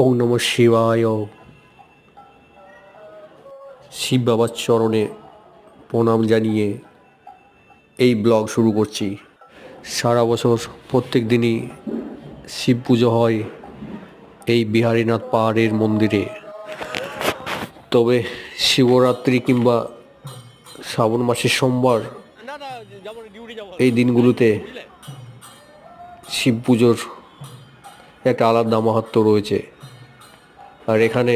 ওং নমঃ শিবায়। শিব বাবার চরণে প্রণাম জানিয়ে এই ব্লগ শুরু করছি। সারা বছর প্রত্যেক দিনই শিব পুজো হয় এই বিহারীনাথ পাহাড়ের মন্দিরে। তবে শিবরাত্রি কিংবা শ্রাবণ মাসের সোমবার এই দিনগুলোতে শিব পুজোর একটা আলাদা মাহাত্ম্য রয়েছে। আর এখানে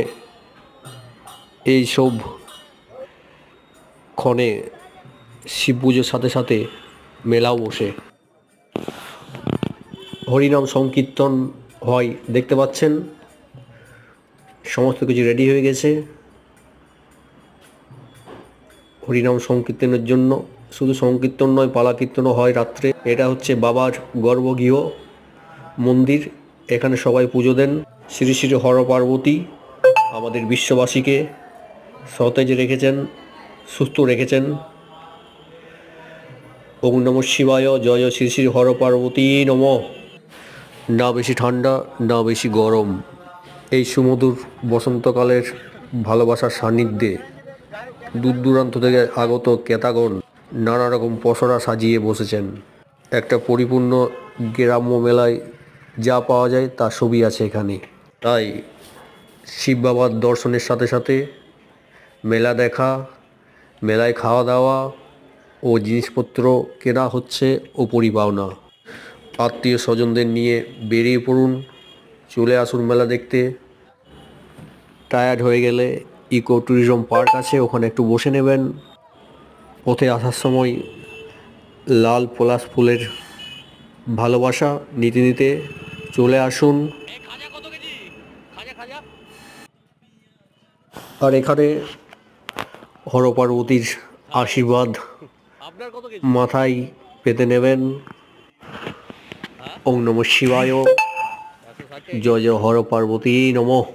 এই সব ক্ষণে শিব পুজোর সাথে সাথে মেলাও বসে, হরিনাম সংকীর্তন হয়। দেখতে পাচ্ছেন সমস্ত কিছু রেডি হয়ে গেছে হরিনাম সংকীর্তনের জন্য। শুধু সংকীর্তন নয়, পালা কীর্তনও হয় রাত্রে। এটা হচ্ছে বাবার গর্ভগৃহ মন্দির। এখানে সবাই পুজো দেন। শ্রী শ্রী হর পার্বতী আমাদের বিশ্ববাসীকে সতেজ রেখেছেন, সুস্থ রেখেছেন। ওং নমঃ শিবায়। জয় শ্রী শ্রী হর পার্বতী নমঃ। না বেশি ঠান্ডা, না বেশি গরম। এই সুমধুর বসন্তকালের ভালোবাসার সান্নিধ্যে দূর দূরান্ত থেকে আগত ক্রেতাগণ নানা রকম পসরা সাজিয়ে বসেছেন। একটা পরিপূর্ণ গ্রাম্য মেলায় যা পাওয়া যায় তার সবই আছে এখানে। তাই শিব বাবার দর্শনের সাথে সাথে মেলা দেখা, মেলায় খাওয়া দাওয়া ও জিনিসপত্র কেনা হচ্ছে ওপরই পাওনা। আত্মীয় স্বজনদের নিয়ে বেরিয়ে পড়ুন, চলে আসুন মেলা দেখতে। টায়ার্ড হয়ে গেলে ইকো ট্যুরিজম পার্ক আছে, ওখানে একটু বসে নেবেন। পথে আসার সময় লাল পলাশ ফুলের ভালোবাসা নিতে নিতে চলে আসুন। আর এখানে হর পার্বতীর আশীর্বাদ মাথায় পেতে নেবেন। ওং নমঃ শিবায়। জয় জয় হর পার্বতী নমঃ।